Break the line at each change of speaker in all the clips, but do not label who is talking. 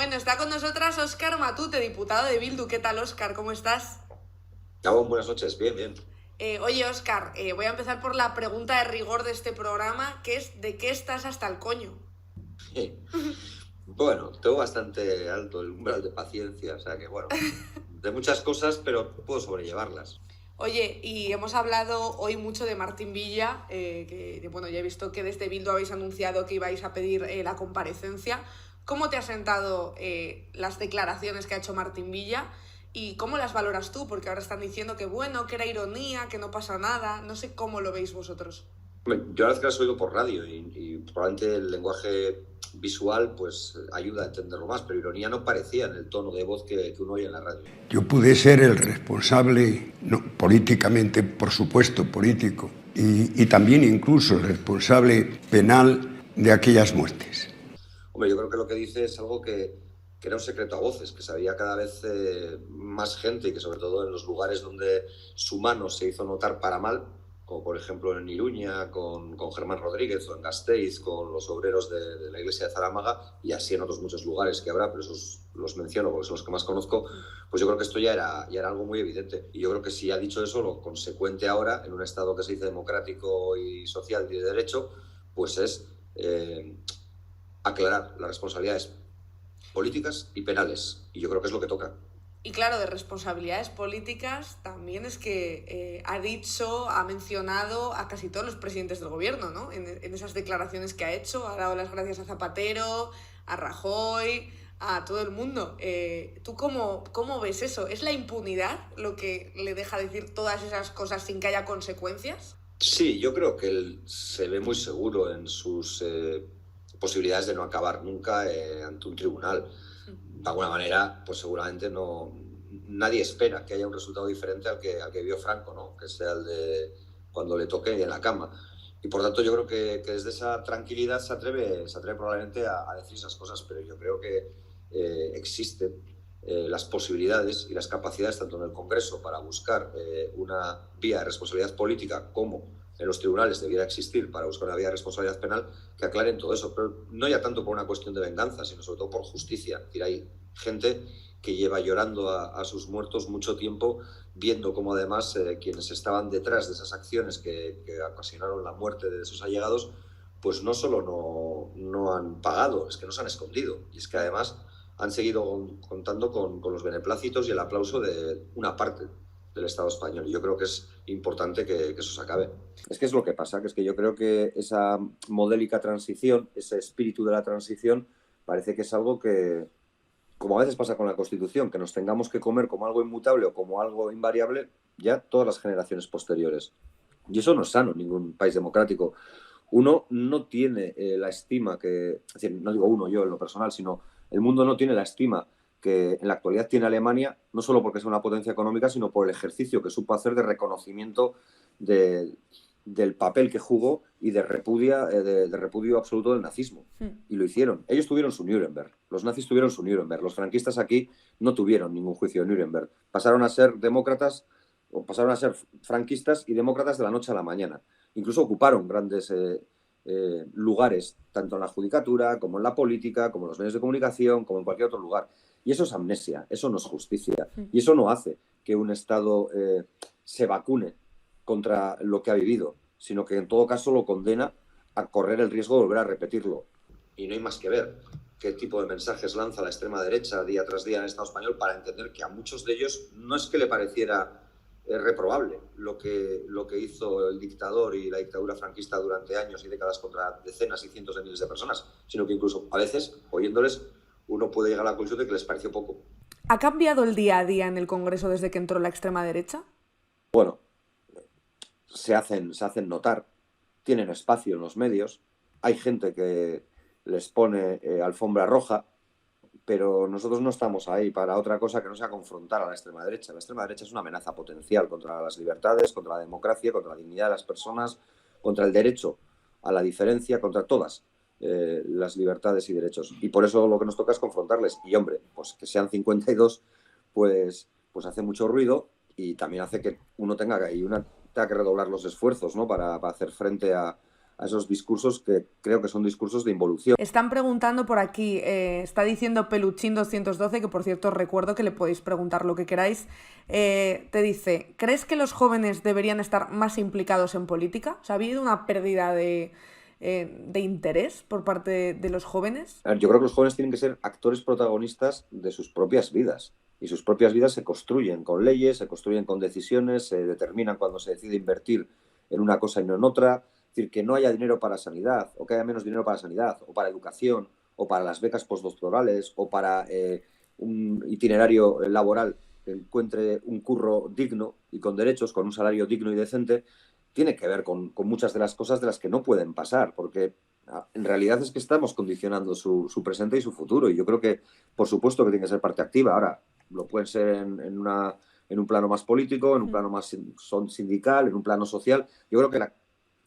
Bueno, está con nosotras Óscar Matute, diputado de Bildu. ¿Qué tal, Óscar? ¿Cómo estás?
Gabón, buenas noches, bien, bien.
Oye, Óscar, voy a empezar por la pregunta de rigor de este programa, que es ¿de qué estás hasta el coño?
Bueno, tengo bastante alto el umbral de paciencia, o sea que bueno, de muchas cosas, pero puedo sobrellevarlas.
Oye, y hemos hablado hoy mucho de Martín Villa, bueno, ya he visto que desde Bildu habéis anunciado que ibais a pedir la comparecencia. ¿Cómo te ha sentado las declaraciones que ha hecho Martín Villa? ¿Y cómo las valoras tú? Porque ahora están diciendo que bueno, que era ironía, que no pasa nada. No sé cómo lo veis vosotros.
Hombre, yo la verdad es que las he oído por radio y probablemente el lenguaje visual pues ayuda a entenderlo más, pero ironía no parecía en el tono de voz que uno oye en la radio.
Yo pude ser el responsable, no, políticamente, por supuesto, político, y también incluso el responsable penal de aquellas muertes.
Hombre, yo creo que lo que dice es algo que era un secreto a voces, que sabía cada vez más gente y que sobre todo en los lugares donde su mano se hizo notar para mal, como por ejemplo en Iruña, con Germán Rodríguez, o en Gasteiz, con los obreros de la iglesia de Zaramaga, y así en otros muchos lugares que habrá, pero esos los menciono porque son los que más conozco, pues yo creo que esto ya era algo muy evidente. Y yo creo que si ha dicho eso, lo consecuente ahora, en un Estado que se dice democrático y social y de derecho, pues es aclarar las responsabilidades políticas y penales. Y yo creo que es lo que toca.
Y claro, de responsabilidades políticas también es que ha dicho, ha mencionado a casi todos los presidentes del gobierno, ¿no? En esas declaraciones que ha hecho, ha dado las gracias a Zapatero, a Rajoy, a todo el mundo. ¿Tú cómo ves eso? ¿Es la impunidad lo que le deja decir todas esas cosas sin que haya consecuencias?
Sí, yo creo que él se ve muy seguro en sus posibilidades de no acabar nunca ante un tribunal. De alguna manera, pues seguramente nadie espera que haya un resultado diferente al que vio Franco, ¿no? Que sea el de cuando le toque en la cama. Y por tanto yo creo que desde esa tranquilidad se atreve probablemente a decir esas cosas, pero yo creo que existen las posibilidades y las capacidades tanto en el Congreso para buscar una vía de responsabilidad política como en los tribunales debiera existir para buscar una vía de responsabilidad penal que aclaren todo eso, pero no ya tanto por una cuestión de venganza, sino sobre todo por justicia. Es decir, hay gente que lleva llorando a sus muertos mucho tiempo, viendo cómo además quienes estaban detrás de esas acciones que ocasionaron la muerte de sus allegados, pues no solo no han pagado, es que no se han escondido. Y es que además han seguido contando con los beneplácitos y el aplauso de una parte del Estado español. Y yo creo que es importante que eso se acabe. Es que es lo que pasa, que es que yo creo que esa modélica transición, ese espíritu de la transición, parece que es algo que, como a veces pasa con la Constitución, que nos tengamos que comer como algo inmutable o como algo invariable ya todas las generaciones posteriores. Y eso no es sano en ningún país democrático. Uno no tiene la estima que, es decir, no digo uno yo en lo personal, sino el mundo no tiene la estima que en la actualidad tiene Alemania, no solo porque es una potencia económica, sino por el ejercicio que supo hacer de reconocimiento del papel que jugó y de repudio absoluto del nazismo. Y lo hicieron. Ellos tuvieron su Nuremberg. Los nazis tuvieron su Nuremberg. Los franquistas aquí no tuvieron ningún juicio de Nuremberg. Pasaron a ser demócratas o pasaron a ser franquistas y demócratas de la noche a la mañana. Incluso ocuparon grandes lugares, tanto en la judicatura, como en la política, como en los medios de comunicación, como en cualquier otro lugar. Y eso es amnesia, eso no es justicia. Y eso no hace que un Estado se vacune contra lo que ha vivido, sino que en todo caso lo condena a correr el riesgo de volver a repetirlo. Y no hay más que ver qué tipo de mensajes lanza la extrema derecha día tras día en el Estado español para entender que a muchos de ellos no es que le pareciera reprobable lo que hizo el dictador y la dictadura franquista durante años y décadas contra decenas y cientos de miles de personas, sino que incluso a veces, oyéndoles, uno puede llegar a la conclusión de que les pareció poco.
¿Ha cambiado el día a día en el Congreso desde que entró la extrema derecha?
Bueno, se hacen notar, tienen espacio en los medios, hay gente que les pone alfombra roja, pero nosotros no estamos ahí para otra cosa que no sea confrontar a la extrema derecha. La extrema derecha es una amenaza potencial contra las libertades, contra la democracia, contra la dignidad de las personas, contra el derecho a la diferencia, contra todas las libertades y derechos. Y por eso lo que nos toca es confrontarles. Y hombre, pues que sean 52, pues hace mucho ruido y también hace que uno tenga que redoblar los esfuerzos, ¿no? para hacer frente a a esos discursos que creo que son discursos de involución.
Están preguntando por aquí, está diciendo Peluchín212, que por cierto os recuerdo que le podéis preguntar lo que queráis, te dice, ¿crees que los jóvenes deberían estar más implicados en política? O sea, ¿ha habido una pérdida de interés por parte de los jóvenes?
Yo creo que los jóvenes tienen que ser actores protagonistas de sus propias vidas. Y sus propias vidas se construyen con leyes, se construyen con decisiones, se determinan cuando se decide invertir en una cosa y no en otra. Es decir, que no haya dinero para sanidad, o que haya menos dinero para sanidad, o para educación, o para las becas postdoctorales, o para un itinerario laboral que encuentre un curro digno y con derechos, con un salario digno y decente, tiene que ver con muchas de las cosas de las que no pueden pasar, porque en realidad es que estamos condicionando su presente y su futuro. Y yo creo que, por supuesto, que tiene que ser parte activa. Ahora, lo pueden ser en un plano más político, en un plano más sindical, en un plano social. Yo creo que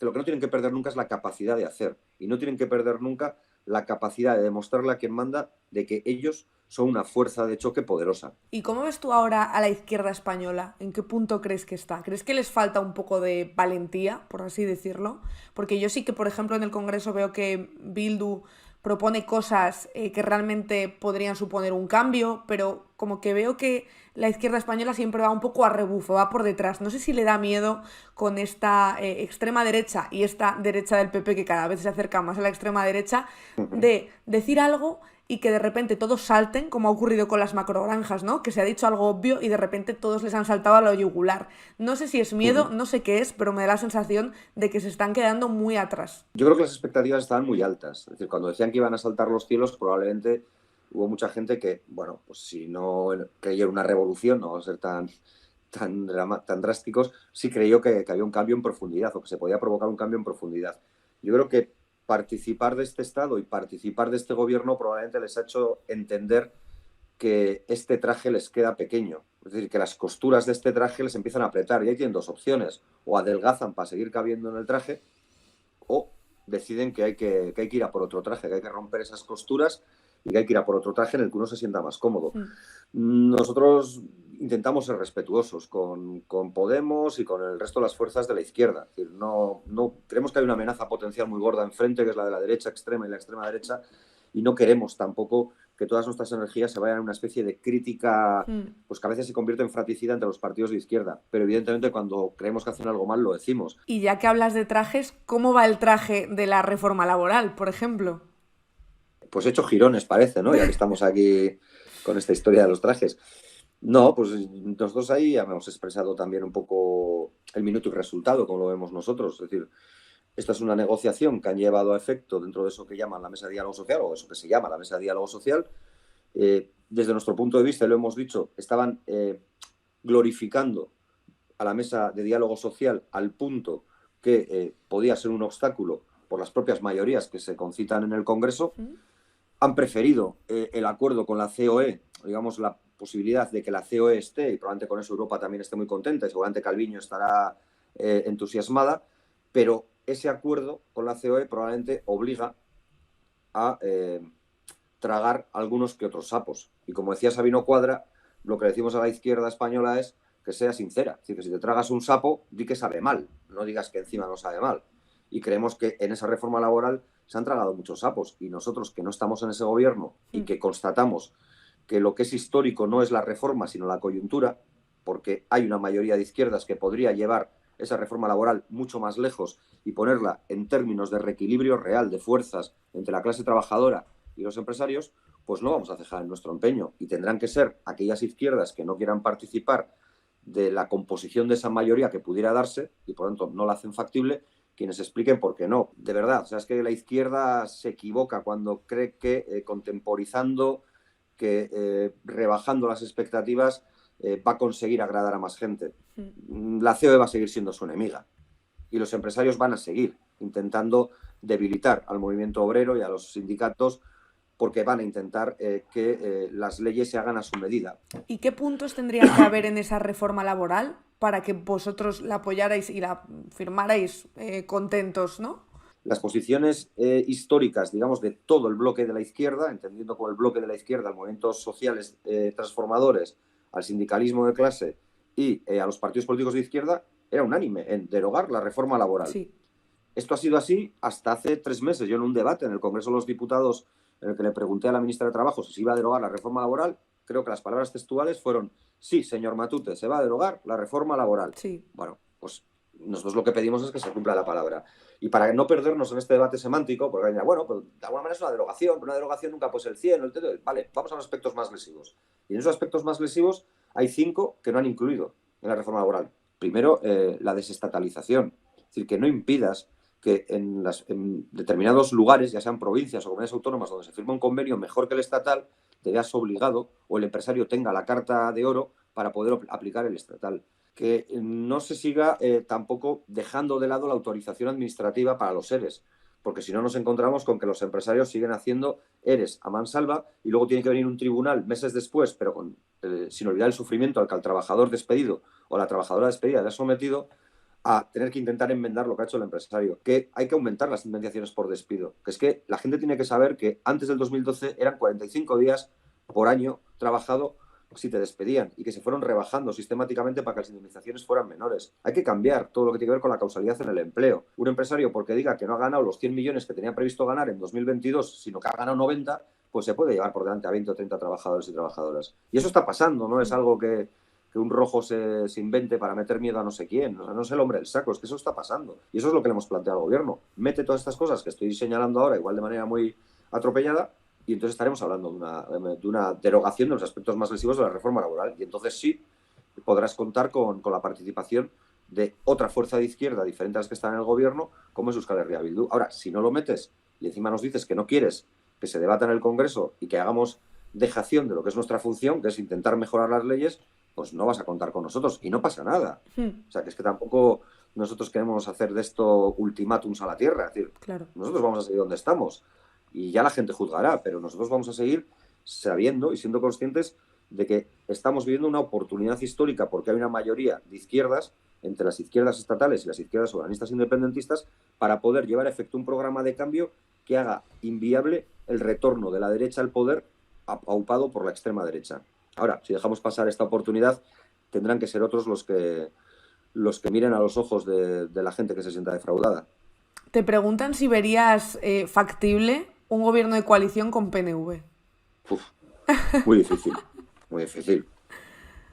lo que no tienen que perder nunca es la capacidad de hacer. Y no tienen que perder nunca la capacidad de demostrarle a quien manda de que ellos son una fuerza de choque poderosa.
¿Y cómo ves tú ahora a la izquierda española? ¿En qué punto crees que está? ¿Crees que les falta un poco de valentía, por así decirlo? Porque yo sí que, por ejemplo, en el Congreso veo que Bildu propone cosas que realmente podrían suponer un cambio, pero como que veo que la izquierda española siempre va un poco a rebufo, va por detrás. No sé si le da miedo con esta extrema derecha y esta derecha del PP que cada vez se acerca más a la extrema derecha, de decir algo y que de repente todos salten, como ha ocurrido con las macrogranjas, ¿no? Que se ha dicho algo obvio y de repente todos les han saltado a lo yugular. No sé si es miedo, no sé qué es, pero me da la sensación de que se están quedando muy atrás.
Yo creo que las expectativas estaban muy altas. Es decir, cuando decían que iban a saltar los cielos, probablemente hubo mucha gente que, bueno, pues si no creyera una revolución, no va a ser tan drásticos, sí creyó que había un cambio en profundidad o que se podía provocar un cambio en profundidad. Yo creo que participar de este Estado y participar de este gobierno probablemente les ha hecho entender que este traje les queda pequeño. Es decir, que las costuras de este traje les empiezan a apretar. Y ahí tienen dos opciones. O adelgazan para seguir cabiendo en el traje, o deciden que hay que ir a por otro traje, que hay que romper esas costuras y que hay que ir a por otro traje en el que uno se sienta más cómodo. Nosotros intentamos ser respetuosos con Podemos y con el resto de las fuerzas de la izquierda. Es decir, no creemos que hay una amenaza potencial muy gorda enfrente, que es la de la derecha extrema y la extrema derecha, y no queremos tampoco que todas nuestras energías se vayan a una especie de crítica, pues que a veces se convierte en fratricida entre los partidos de izquierda. Pero evidentemente cuando creemos que hacen algo mal lo decimos.
Y ya que hablas de trajes, ¿cómo va el traje de la reforma laboral, por ejemplo?
Pues hecho girones parece, ¿no? Ya que estamos aquí con esta historia de los trajes. No, pues nosotros ahí ya hemos expresado también un poco el minuto y resultado, como lo vemos nosotros. Es decir, esta es una negociación que han llevado a efecto dentro de eso que llaman la mesa de diálogo social, o eso que se llama la mesa de diálogo social. Desde nuestro punto de vista, y lo hemos dicho, estaban glorificando a la mesa de diálogo social al punto que podía ser un obstáculo por las propias mayorías que se concitan en el Congreso. Han preferido el acuerdo con la COE, digamos, la posibilidad de que la COE esté, y probablemente con eso Europa también esté muy contenta, y seguramente Calviño estará entusiasmada, pero ese acuerdo con la COE probablemente obliga a tragar algunos que otros sapos. Y como decía Sabino Cuadra, lo que decimos a la izquierda española es que sea sincera. Es decir, que si te tragas un sapo, di que sabe mal, no digas que encima no sabe mal. Y creemos que en esa reforma laboral se han tragado muchos sapos, y nosotros que no estamos en ese gobierno y que constatamos que lo que es histórico no es la reforma sino la coyuntura, porque hay una mayoría de izquierdas que podría llevar esa reforma laboral mucho más lejos y ponerla en términos de reequilibrio real de fuerzas entre la clase trabajadora y los empresarios, pues no vamos a cejar en nuestro empeño, y tendrán que ser aquellas izquierdas que no quieran participar de la composición de esa mayoría que pudiera darse y por tanto no la hacen factible, quienes expliquen por qué no. De verdad, o sea, es que la izquierda se equivoca cuando cree que contemporizando, que rebajando las expectativas va a conseguir agradar a más gente. La COE va a seguir siendo su enemiga y los empresarios van a seguir intentando debilitar al movimiento obrero y a los sindicatos, porque van a intentar que las leyes se hagan a su medida.
¿Y qué puntos tendrían que haber en esa reforma laboral para que vosotros la apoyarais y la firmarais contentos, ¿no?
Las posiciones históricas, digamos, de todo el bloque de la izquierda, entendiendo como el bloque de la izquierda, movimientos sociales transformadores, al sindicalismo de clase y a los partidos políticos de izquierda, era unánime en derogar la reforma laboral.
Sí.
Esto ha sido así hasta hace 3 meses. Yo en un debate en el Congreso de los Diputados, en el que le pregunté a la ministra de Trabajo si se iba a derogar la reforma laboral, creo que las palabras textuales fueron: sí, señor Matute, se va a derogar la reforma laboral.
Sí.
Bueno, pues nosotros lo que pedimos es que se cumpla la palabra. Y para no perdernos en este debate semántico, porque bueno, pues de alguna manera es una derogación, pero una derogación nunca puede ser el 100, el 30. Vale, vamos a los aspectos más lesivos. Y en esos aspectos más lesivos hay 5 que no han incluido en la reforma laboral. Primero, la desestatalización. Es decir, que no impidas que en determinados lugares, ya sean provincias o comunidades autónomas, donde se firma un convenio mejor que el estatal, te veas obligado o el empresario tenga la carta de oro para poder aplicar el estatal. Que no se siga tampoco dejando de lado la autorización administrativa para los ERES, porque si no nos encontramos con que los empresarios siguen haciendo ERES a mansalva y luego tiene que venir un tribunal meses después, pero sin olvidar el sufrimiento al que al trabajador despedido o la trabajadora despedida le ha sometido, a tener que intentar enmendar lo que ha hecho el empresario. Que hay que aumentar las indemnizaciones por despido. Que es que la gente tiene que saber que antes del 2012 eran 45 días por año trabajado si te despedían, y que se fueron rebajando sistemáticamente para que las indemnizaciones fueran menores. Hay que cambiar todo lo que tiene que ver con la causalidad en el empleo. Un empresario, porque diga que no ha ganado los 100 millones que tenía previsto ganar en 2022, sino que ha ganado 90, pues se puede llevar por delante a 20 o 30 trabajadores y trabajadoras. Y eso está pasando, no es algo que un rojo se invente para meter miedo a no sé quién. O sea, no es el hombre del saco, es que eso está pasando. Y eso es lo que le hemos planteado al gobierno. Mete todas estas cosas que estoy señalando ahora, igual de manera muy atropellada, y entonces estaremos hablando de una derogación de los aspectos más lesivos de la reforma laboral. Y entonces sí podrás contar con la participación de otra fuerza de izquierda diferente a las que están en el gobierno, como es Euskal Herria Bildu. Ahora, si no lo metes y encima nos dices que no quieres que se debata en el Congreso y que hagamos dejación de lo que es nuestra función, que es intentar mejorar las leyes, pues no vas a contar con nosotros y no pasa nada. O sea, que es que tampoco nosotros queremos hacer de esto ultimátums a la tierra. Es decir,
claro,
nosotros vamos a seguir donde estamos y ya la gente juzgará, pero nosotros vamos a seguir sabiendo y siendo conscientes de que estamos viviendo una oportunidad histórica, porque hay una mayoría de izquierdas, entre las izquierdas estatales y las izquierdas soberanistas independentistas, para poder llevar a efecto un programa de cambio que haga inviable el retorno de la derecha al poder aupado por la extrema derecha. Ahora, si dejamos pasar esta oportunidad, tendrán que ser otros los que miren a los ojos de la gente que se sienta defraudada.
Te preguntan si verías factible un gobierno de coalición con PNV.
Uf, muy difícil, muy difícil.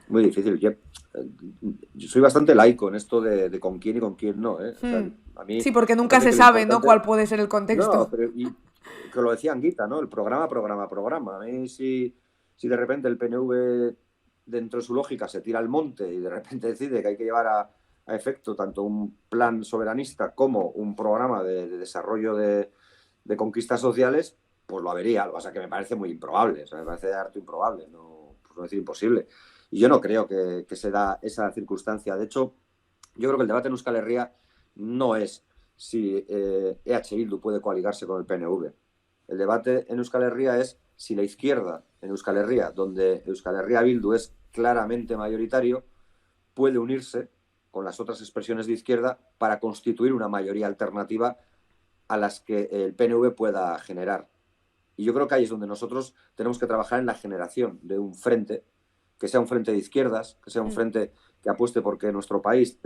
Muy difícil. Yo soy bastante laico en esto de con quién y con quién no. O sea, a mí,
sí, porque nunca se sabe, ¿no?, cuál puede ser el contexto.
No, pero que lo decía Anguita, ¿no? El programa. A mí si de repente el PNV, dentro de su lógica, se tira al monte y de repente decide que hay que llevar a efecto tanto un plan soberanista como un programa de desarrollo de conquistas sociales, pues lo vería. Lo que pasa es que me parece muy improbable, o sea, me parece de harto improbable, por no decir imposible. Y yo no creo que se da esa circunstancia. De hecho, yo creo que el debate en Euskal Herria no es si EH Bildu puede coaligarse con el PNV. El debate en Euskal Herria es si la izquierda en Euskal Herria, donde Euskal Herria Bildu es claramente mayoritario, puede unirse con las otras expresiones de izquierda para constituir una mayoría alternativa a las que el PNV pueda generar. Y yo creo que ahí es donde nosotros tenemos que trabajar en la generación de un frente, que sea un frente de izquierdas, que sea un frente que apueste porque nuestro país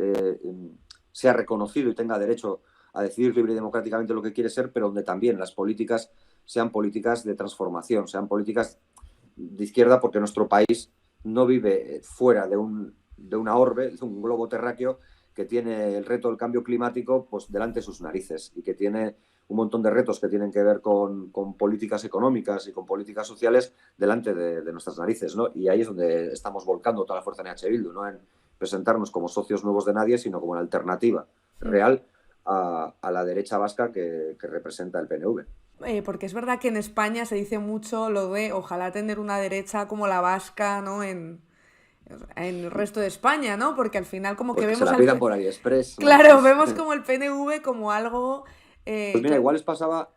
sea reconocido y tenga derecho a decidir libre y democráticamente lo que quiere ser, pero donde también las políticas sean políticas de transformación, sean políticas de izquierda, porque nuestro país no vive fuera de una orbe, de un globo terráqueo que tiene el reto del cambio climático pues delante de sus narices y que tiene un montón de retos que tienen que ver con políticas económicas y con políticas sociales delante de nuestras narices, ¿no? Y ahí es donde estamos volcando toda la fuerza en EH Bildu, no en presentarnos como socios nuevos de nadie, sino como una alternativa real a la derecha vasca que representa el PNV.
Porque es verdad que en España se dice mucho lo de ojalá tener una derecha como la vasca, ¿no?, en el resto de España, ¿no? Porque al final como que vemos...
Se la pidan por AliExpress.
Claro, ¿no? Vemos como el PNV como algo...
Pues mira, igual les pasaba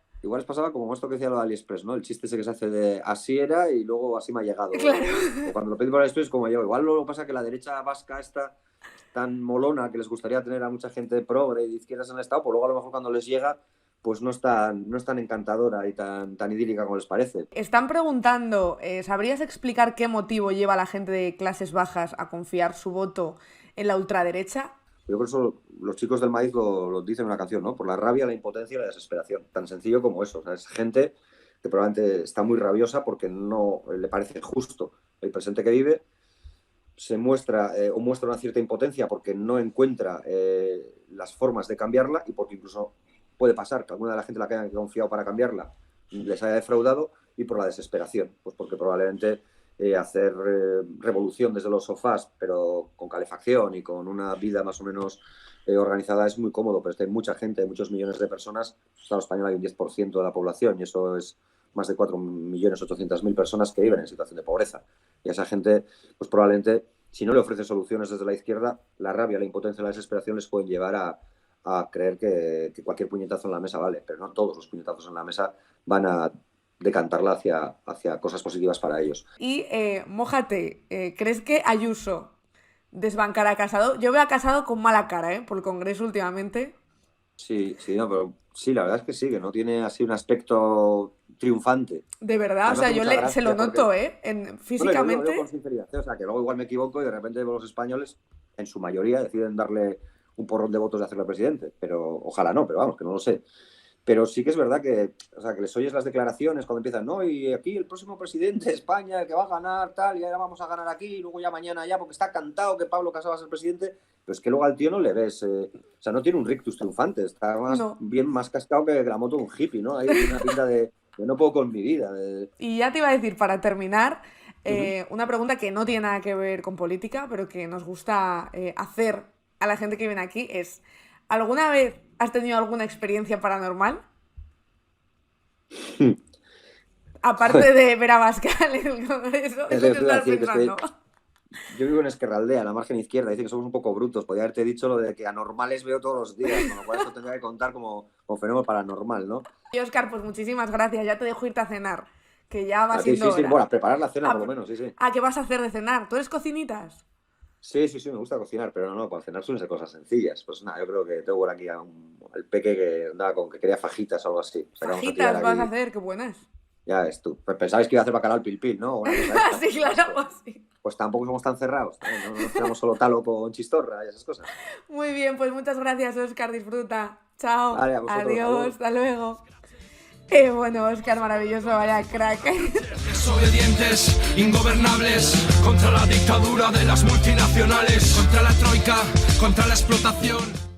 como esto que decía lo de AliExpress, ¿no? El chiste ese que se hace de así era y luego así me ha llegado.
Claro.
O cuando lo pedí por AliExpress como yo. Igual lo que pasa es que la derecha vasca está tan molona que les gustaría tener a mucha gente progre y de izquierdas en el Estado, pues luego a lo mejor cuando les llega pues no es tan encantadora y tan idílica como les parece.
Están preguntando, ¿sabrías explicar qué motivo lleva a la gente de clases bajas a confiar su voto en la ultraderecha?
Yo creo que eso los chicos del maíz lo dicen en una canción, ¿no? Por la rabia, la impotencia y la desesperación. Tan sencillo como eso. O sea, es gente que probablemente está muy rabiosa porque no le parece justo el presente que vive, se muestra o muestra una cierta impotencia porque no encuentra las formas de cambiarla y porque incluso puede pasar que alguna de la gente la que hayan confiado para cambiarla les haya defraudado, y por la desesperación, pues porque probablemente hacer revolución desde los sofás, pero con calefacción y con una vida más o menos organizada es muy cómodo, pero es que hay mucha gente, hay muchos millones de personas. En el Estado español hay un 10% de la población y eso es más de 4.800.000 personas que viven en situación de pobreza. Y a esa gente, pues probablemente, si no le ofrece soluciones desde la izquierda, la rabia, la impotencia y la desesperación les pueden llevar a creer que cualquier puñetazo en la mesa vale, pero no todos los puñetazos en la mesa van a decantarla hacia cosas positivas para ellos.
Y, mójate, ¿crees que Ayuso desbancará a Casado? Yo veo a Casado con mala cara, por el Congreso últimamente.
Sí, no, pero sí, la verdad es que sí, que no tiene así un aspecto triunfante.
De verdad, o sea, yo se lo noto,
porque...
físicamente.
Lo digo con sinceridad, o sea, que luego igual me equivoco y de repente los españoles, en su mayoría, deciden darle un porrón de votos de hacerle presidente, pero ojalá no, pero vamos, que no lo sé. Pero sí que es verdad que, o sea, que les oyes las declaraciones cuando empiezan, no, y aquí el próximo presidente de España, el que va a ganar, tal, y ahora vamos a ganar aquí, y luego ya mañana ya, porque está cantado que Pablo Casado va a ser presidente, pero es que luego al tío no le ves, o sea, no tiene un rictus triunfante, está bien más cascado que la moto de un hippie, ¿no? Hay una pinta de no puedo con mi vida.
Y ya te iba a decir, para terminar, una pregunta que no tiene nada que ver con política, pero que nos gusta hacer a la gente que viene aquí es, ¿alguna vez has tenido alguna experiencia paranormal? Aparte de ver a Bascal en el Congreso, ¿eso que estás pensando?
Yo vivo en Esquerraldea, en la margen izquierda, dice que somos un poco brutos. Podría haberte dicho lo de que anormales veo todos los días, con lo cual esto tendría que contar como fenómeno paranormal, ¿no?
Y Óscar, pues muchísimas gracias, ya te dejo irte a cenar, que ya va siendo
hora.
Sí,
bueno, a preparar la cena por lo menos, sí.
¿Qué vas a hacer de cenar? ¿Tú eres cocinitas?
Sí, me gusta cocinar, pero no, para cenar suelen ser cosas sencillas. Pues nada, yo creo que tengo por aquí al peque que andaba que quería fajitas o algo así. O sea,
¿Fajitas vas a hacer? ¡Qué buenas!
Ya ves tú. Pues pensabais que iba a hacer bacalao al pil-pil, ¿no?
Sí, claro, pues sí.
Pues tampoco somos tan cerrados, no nos tenemos solo talo con chistorra y esas cosas.
Muy bien, pues muchas gracias, Óscar, disfruta. Chao,
vale,
adiós, hasta luego. Bueno, Óscar, maravilloso, vaya crack.
Desobedientes, ingobernables, contra la dictadura de las multinacionales, contra la troika, contra la explotación.